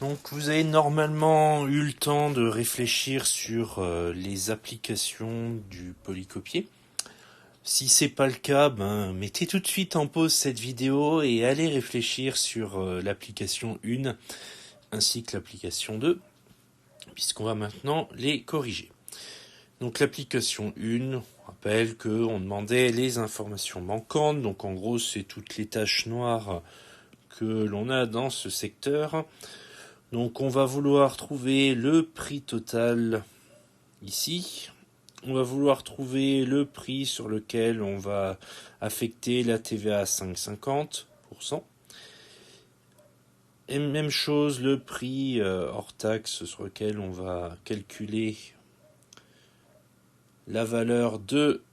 Donc vous avez normalement eu le temps de réfléchir sur les applications du polycopier. Si c'est pas le cas, mettez tout de suite en pause cette vidéo et allez réfléchir sur l'application 1 ainsi que l'application 2, puisqu'on va maintenant les corriger. Donc l'application 1, on rappelle qu'on demandait les informations manquantes, donc en gros c'est toutes les taches noires que l'on a dans ce secteur. Donc on va vouloir trouver le prix total ici. On va vouloir trouver le prix sur lequel on va affecter la TVA à 5,50%. Et même chose, le prix hors taxe sur lequel on va calculer la valeur de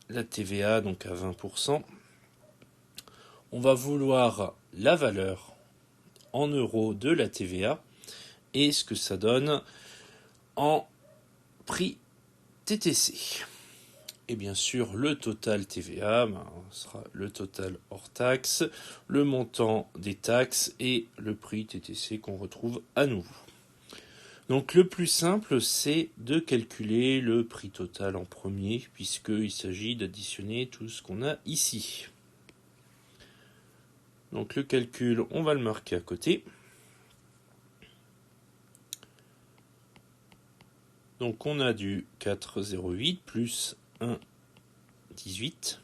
la TVA, donc à 20%. On va vouloir la valeur en euros de la TVA et ce que ça donne en prix TTC. Et bien sûr, le total TVA sera le total hors taxe, le montant des taxes et le prix TTC qu'on retrouve à nouveau. Donc le plus simple, c'est de calculer le prix total en premier, puisqu'il s'agit d'additionner tout ce qu'on a ici. Donc le calcul, on va le marquer à côté. Donc on a du 4,08 plus 1,18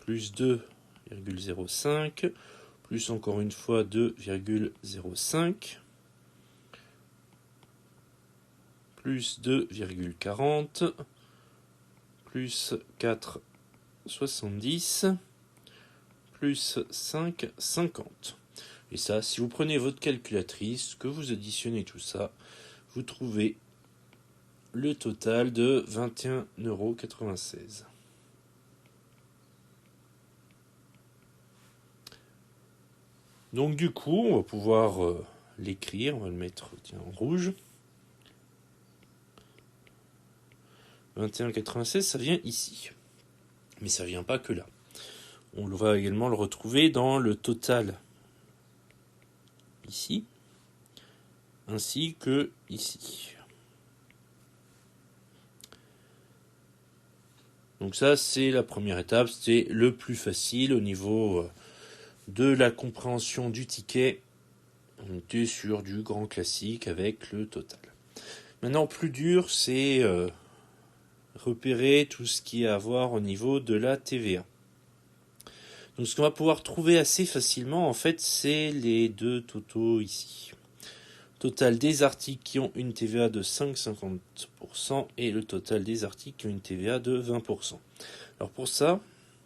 plus 2,05 plus encore une fois 2,05 plus 2,40 plus 4,70 plus 5,50. Et ça, si vous prenez votre calculatrice, que vous additionnez tout ça, vous trouvez le total de 21,96 €. Donc du coup, on va pouvoir l'écrire, on va le mettre en rouge. 21,96, ça vient ici. Mais ça vient pas que là. On va également le retrouver dans le total ici, ainsi que ici. Donc ça, c'est la première étape, c'est le plus facile au niveau de la compréhension du ticket. On était sur du grand classique avec le total. Maintenant, plus dur, c'est repérer tout ce qui est à voir au niveau de la TVA. Donc ce qu'on va pouvoir trouver assez facilement, en fait, c'est les deux totaux ici. Total des articles qui ont une TVA de 5,50% et le total des articles qui ont une TVA de 20%. Alors pour ça,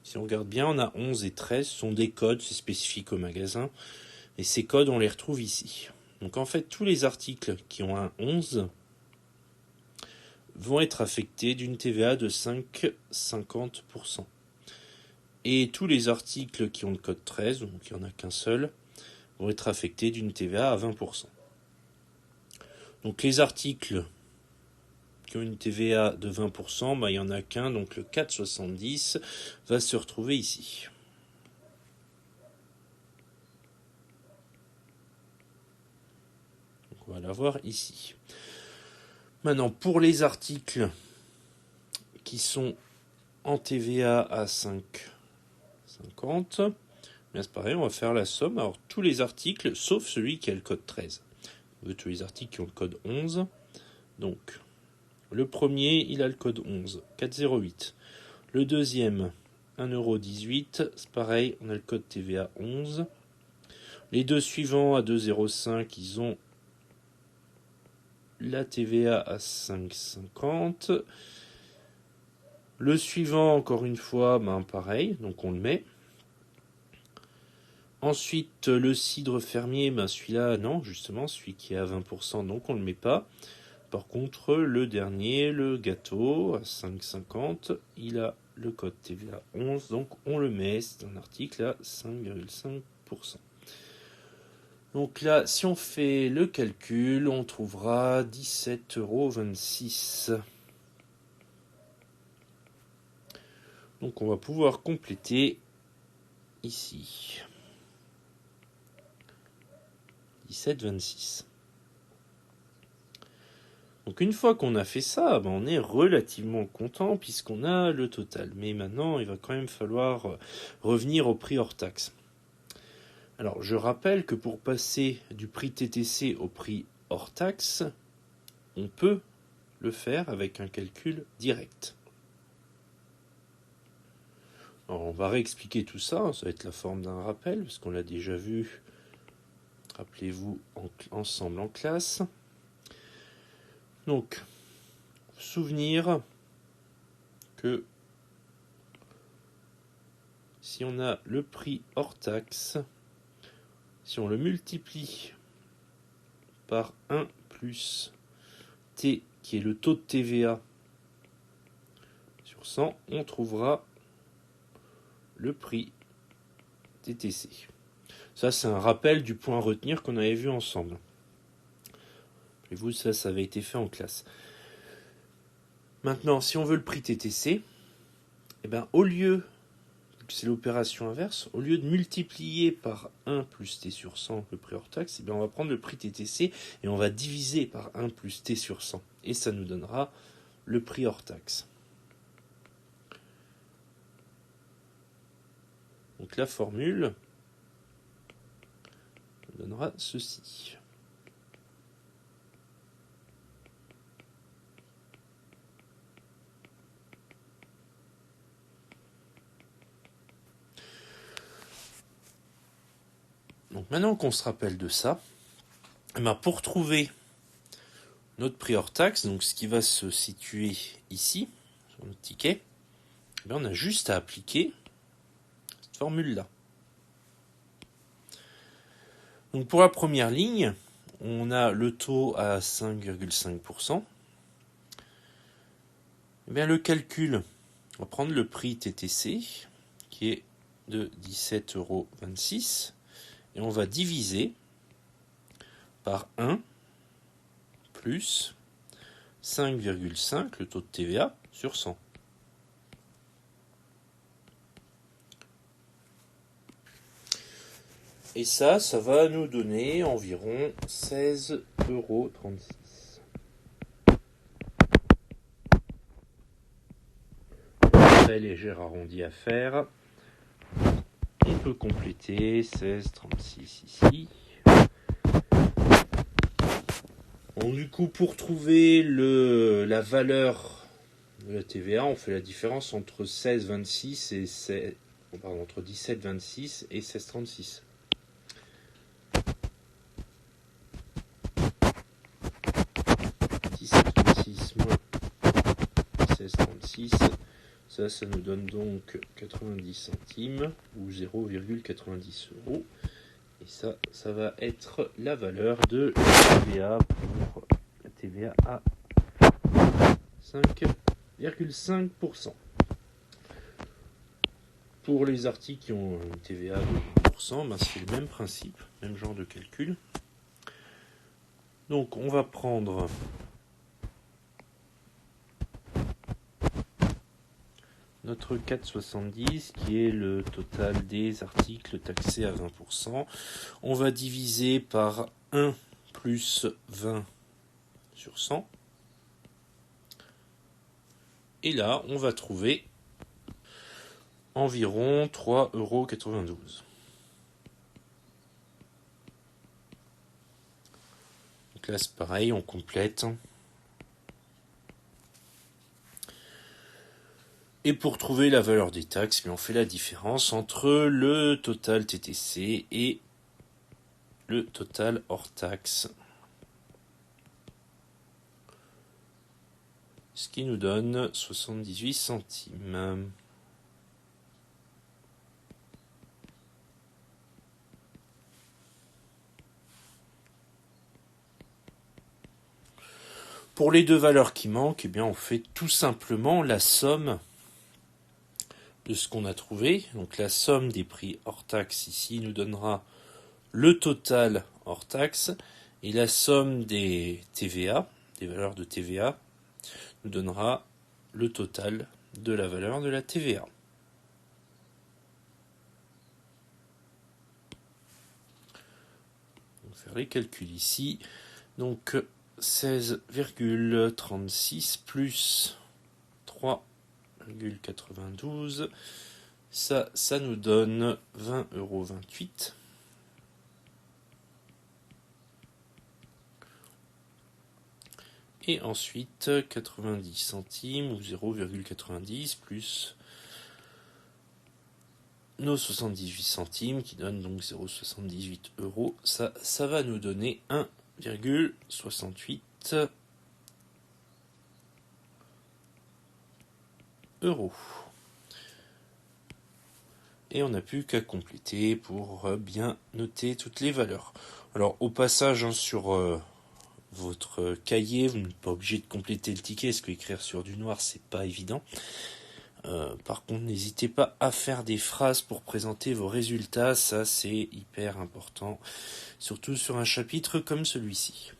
si on regarde bien, on a 11 et 13, ce sont des codes, c'est spécifique au magasin. Et ces codes, on les retrouve ici. Donc en fait, tous les articles qui ont un 11 vont être affectés d'une TVA de 5,50%. Et tous les articles qui ont le code 13, donc il n'y en a qu'un seul, vont être affectés d'une TVA à 20%. Donc les articles qui ont une TVA de 20%, il n'y en a qu'un, donc le 4,70 va se retrouver ici. Donc on va l'avoir ici. Maintenant, pour les articles qui sont en TVA à 5,50, c'est pareil, on va faire la somme. Alors tous les articles, sauf celui qui a le code 13. Tous les articles qui ont le code 11. Donc, le premier, il a le code 11, 4,08. Le deuxième, 1,18 €, c'est pareil, on a le code TVA 11. Les deux suivants à 2,05, ils ont la TVA à 5,50. Le suivant, encore une fois, pareil, donc on le met. Ensuite, le cidre fermier, celui-là, non, justement, celui qui est à 20%, donc on ne le met pas. Par contre, le dernier, le gâteau, à 5,50, il a le code TVA 11, donc on le met, c'est un article à 5,5%. Donc là, si on fait le calcul, on trouvera 17,26 €. Donc on va pouvoir compléter ici. 17,26. Donc une fois qu'on a fait ça, on est relativement content puisqu'on a le total. Mais maintenant, il va quand même falloir revenir au prix hors taxe. Alors je rappelle que pour passer du prix TTC au prix hors taxe, on peut le faire avec un calcul direct. Alors on va réexpliquer tout ça, ça va être la forme d'un rappel, parce qu'on l'a déjà vu, rappelez-vous, ensemble en classe. Donc, souvenir que si on a le prix hors taxe, si on le multiplie par 1 plus T, qui est le taux de TVA sur 100, on trouvera le prix TTC. Ça, c'est un rappel du point à retenir qu'on avait vu ensemble. Rappelez-vous, ça avait été fait en classe. Maintenant, si on veut le prix TTC, au lieu, c'est l'opération inverse, au lieu de multiplier par 1 plus T sur 100 le prix hors taxe, on va prendre le prix TTC et on va diviser par 1 plus T sur 100. Et ça nous donnera le prix hors taxe. Donc la formule nous donnera ceci. Donc maintenant qu'on se rappelle de ça, pour trouver notre prix hors taxe, donc ce qui va se situer ici, sur notre ticket, on a juste à appliquer cette formule-là. Donc pour la première ligne, on a le taux à 5,5%. Le calcul, on va prendre le prix TTC, qui est de 17,26 €, et on va diviser par 1 plus 5,5, le taux de TVA, sur 100. Et ça va nous donner environ 16,36 €. Très léger arrondi à faire. On peut compléter 16,36 ici. Bon, du coup, pour trouver la valeur de la TVA, on fait la différence entre 16,26 et entre 17,26 et 16,36. Moins 16,36, ça nous donne donc 90 centimes ou 0,90 €. Et ça va être la valeur de la TVA pour la TVA à 5,5%. Pour les articles qui ont une TVA de 1%, c'est le même principe, même genre de calcul. Donc on va prendre notre 4,70 qui est le total des articles taxés à 20%. On va diviser par 1 plus 20 sur 100. Et là, on va trouver environ 3,92 €. Donc là, c'est pareil, on complète. Et pour trouver la valeur des taxes, on fait la différence entre le total TTC et le total hors taxe. Ce qui nous donne 78 centimes. Pour les deux valeurs qui manquent, on fait tout simplement la somme de ce qu'on a trouvé. Donc la somme des prix hors taxe ici nous donnera le total hors taxe, et la somme des TVA, des valeurs de TVA, nous donnera le total de la valeur de la TVA. Donc faire les calculs ici. Donc 16,36 plus 3,92, ça nous donne 20,28 €. Et ensuite 90 centimes ou 0,90 plus nos 78 centimes qui donnent donc 0,78 €. Ça va nous donner 1,68 €. Et on n'a plus qu'à compléter pour bien noter toutes les valeurs. Alors au passage, sur votre cahier, vous n'êtes pas obligé de compléter le ticket, parce qu'écrire sur du noir, c'est pas évident. Par contre, n'hésitez pas à faire des phrases pour présenter vos résultats, ça c'est hyper important, surtout sur un chapitre comme celui-ci.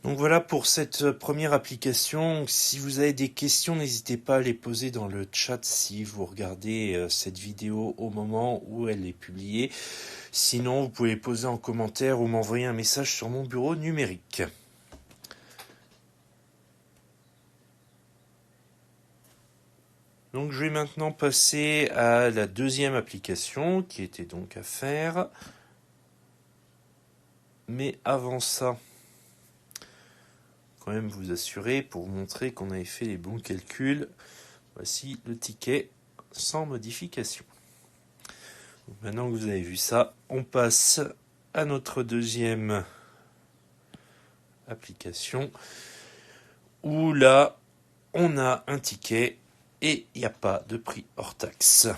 Donc voilà pour cette première application. Si vous avez des questions, n'hésitez pas à les poser dans le chat si vous regardez cette vidéo au moment où elle est publiée. Sinon, vous pouvez les poser en commentaire ou m'envoyer un message sur mon bureau numérique. Donc je vais maintenant passer à la deuxième application qui était donc à faire. Mais avant ça, quand même vous assurer pour vous montrer qu'on avait fait les bons calculs. Voici le ticket sans modification. Donc maintenant que vous avez vu ça, on passe à notre deuxième application où là on a un ticket et il n'y a pas de prix hors taxe.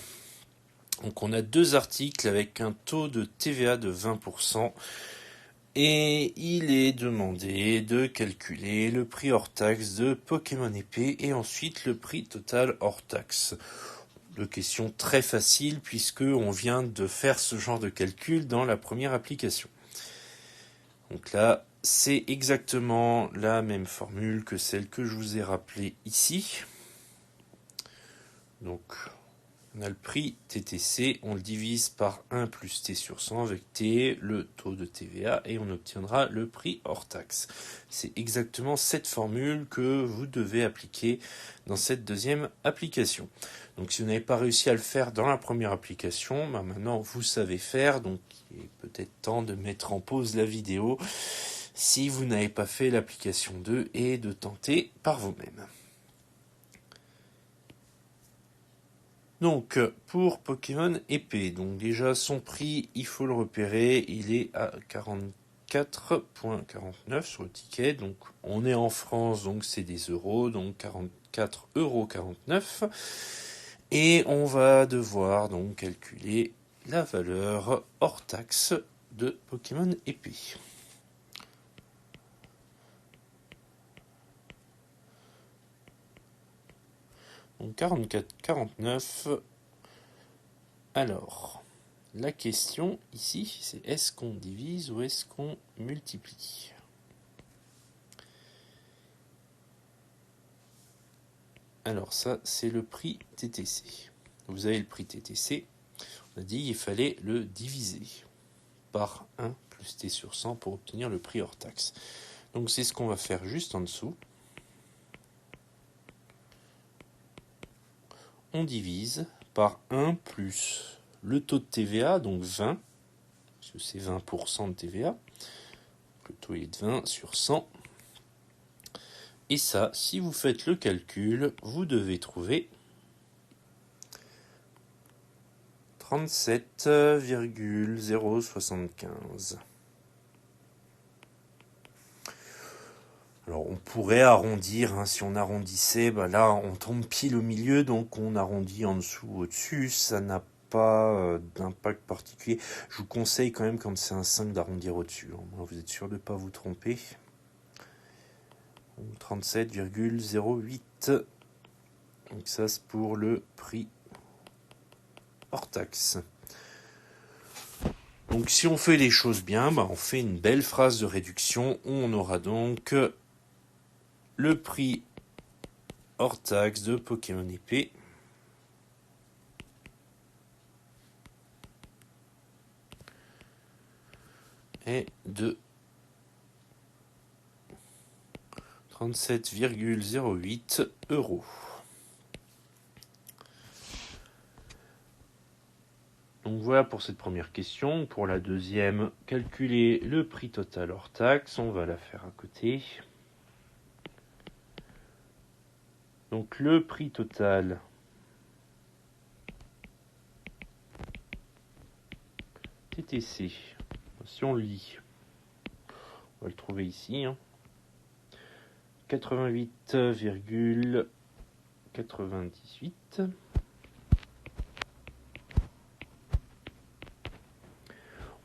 Donc on a deux articles avec un taux de TVA de 20%. Et il est demandé de calculer le prix hors taxe de Pokémon épée et ensuite le prix total hors taxe. Deux questions très faciles puisque on vient de faire ce genre de calcul dans la première application. Donc là, c'est exactement la même formule que celle que je vous ai rappelée ici. Donc, on a le prix TTC, on le divise par 1 plus T sur 100 avec T, le taux de TVA, et on obtiendra le prix hors taxe. C'est exactement cette formule que vous devez appliquer dans cette deuxième application. Donc si vous n'avez pas réussi à le faire dans la première application, maintenant vous savez faire, donc il est peut-être temps de mettre en pause la vidéo si vous n'avez pas fait l'application 2 et de tenter par vous-même. Donc, pour Pokémon épée, donc déjà son prix, il faut le repérer, il est à 44,49 sur le ticket. Donc, on est en France, donc c'est des euros, donc 44,49 €. Et on va devoir donc calculer la valeur hors taxe de Pokémon épée. Donc 44,49. Alors, la question ici, c'est est-ce qu'on divise ou est-ce qu'on multiplie? Alors ça, c'est le prix TTC. Vous avez le prix TTC. On a dit qu'il fallait le diviser par 1 plus T sur 100 pour obtenir le prix hors taxe. Donc c'est ce qu'on va faire juste en dessous. On divise par 1 plus le taux de TVA, donc 20, parce que c'est 20% de TVA. Le taux est de 20 sur 100. Et ça, si vous faites le calcul, vous devez trouver 37,075. Alors on pourrait arrondir, si on arrondissait, là on tombe pile au milieu, donc on arrondit en dessous au-dessus, ça n'a pas d'impact particulier. Je vous conseille quand même quand c'est un 5 d'arrondir au-dessus, vous êtes sûr de ne pas vous tromper. 37,08. Donc ça c'est pour le prix hors taxe. Donc si on fait les choses bien, on fait une belle phrase de réduction où on aura donc le prix hors taxe de Pokémon épée est de 37,08 €. Donc voilà pour cette première question. Pour la deuxième, calculer le prix total hors taxe. On va la faire à côté. Donc le prix total TTC, si on le lit, on va le trouver ici, 88,98.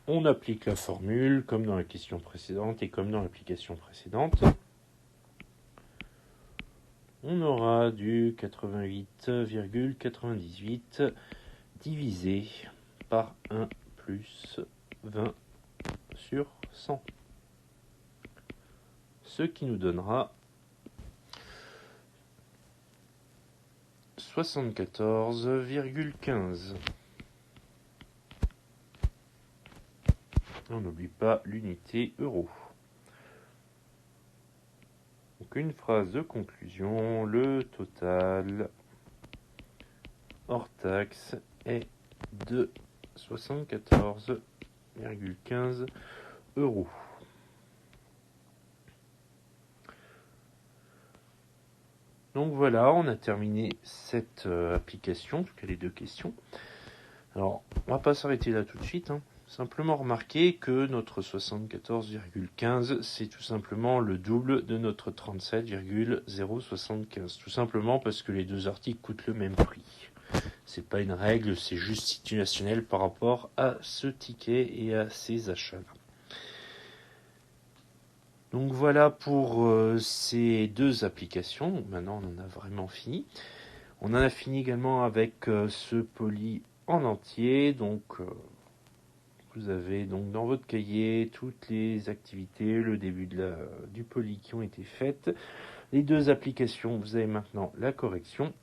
On applique la formule comme dans la question précédente et comme dans l'application précédente. On aura du 88,98 divisé par 1 plus 20 sur 100. Ce qui nous donnera 74,15. On n'oublie pas l'unité euro. Donc une phrase de conclusion, le total hors taxe est de 74,15 €. Donc voilà, on a terminé cette application, en tout cas les deux questions. Alors, on va pas s'arrêter là tout de suite, Simplement remarquer que notre 74,15, c'est tout simplement le double de notre 37,075. Tout simplement parce que les deux articles coûtent le même prix. C'est pas une règle, c'est juste situationnel par rapport à ce ticket et à ces achats-là. Donc voilà pour ces deux applications. Maintenant, on en a vraiment fini. On en a fini également avec ce poli en entier. Donc, vous avez donc dans votre cahier toutes les activités, le début du poli qui ont été faites. Les deux applications, vous avez maintenant la correction.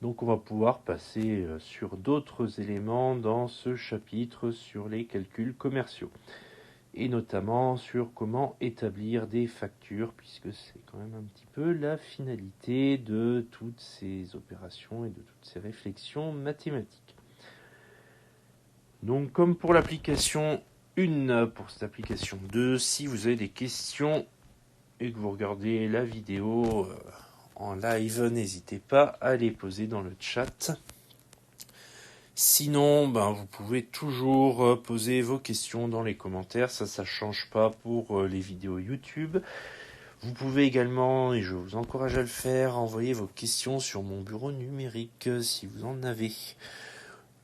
Donc on va pouvoir passer sur d'autres éléments dans ce chapitre sur les calculs commerciaux. Et notamment sur comment établir des factures, puisque c'est quand même un petit peu la finalité de toutes ces opérations et de toutes ces réflexions mathématiques. Donc comme pour l'application 1, pour cette application 2, si vous avez des questions et que vous regardez la vidéo en live, n'hésitez pas à les poser dans le chat. Sinon, vous pouvez toujours poser vos questions dans les commentaires, ça change pas pour les vidéos YouTube. Vous pouvez également, et je vous encourage à le faire, envoyer vos questions sur mon bureau numérique si vous en avez.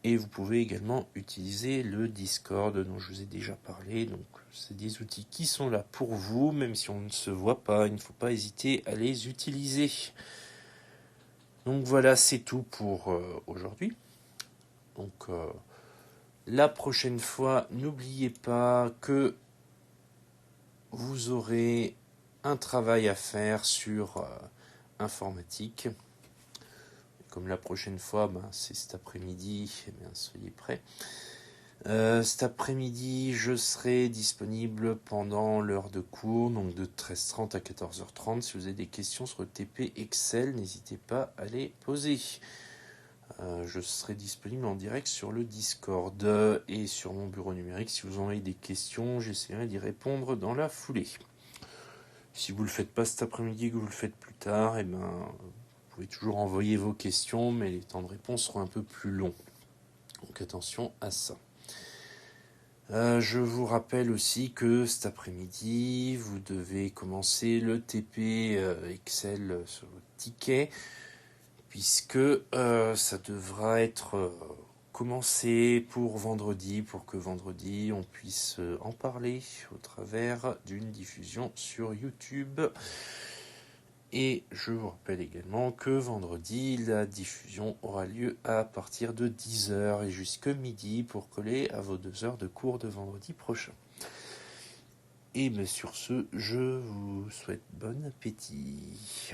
Et vous pouvez également utiliser le Discord dont je vous ai déjà parlé. Donc c'est des outils qui sont là pour vous, même si on ne se voit pas, il ne faut pas hésiter à les utiliser. Donc voilà, c'est tout pour aujourd'hui. Donc la prochaine fois, n'oubliez pas que vous aurez un travail à faire sur informatique. Comme la prochaine fois, c'est cet après-midi, soyez prêts. Cet après-midi, je serai disponible pendant l'heure de cours, donc de 13h30 à 14h30. Si vous avez des questions sur le TP Excel, n'hésitez pas à les poser. Je serai disponible en direct sur le Discord et sur mon bureau numérique. Si vous avez des questions, j'essaierai d'y répondre dans la foulée. Si vous ne le faites pas cet après-midi, que vous le faites plus tard, vous pouvez toujours envoyer vos questions, mais les temps de réponse seront un peu plus longs. Donc attention à ça. Je vous rappelle aussi que cet après-midi, vous devez commencer le TP Excel sur votre ticket, puisque ça devra être commencé pour vendredi, pour que vendredi on puisse en parler au travers d'une diffusion sur YouTube. Et je vous rappelle également que vendredi, la diffusion aura lieu à partir de 10h et jusque midi pour coller à vos 2 heures de cours de vendredi prochain. Et sur ce, je vous souhaite bon appétit.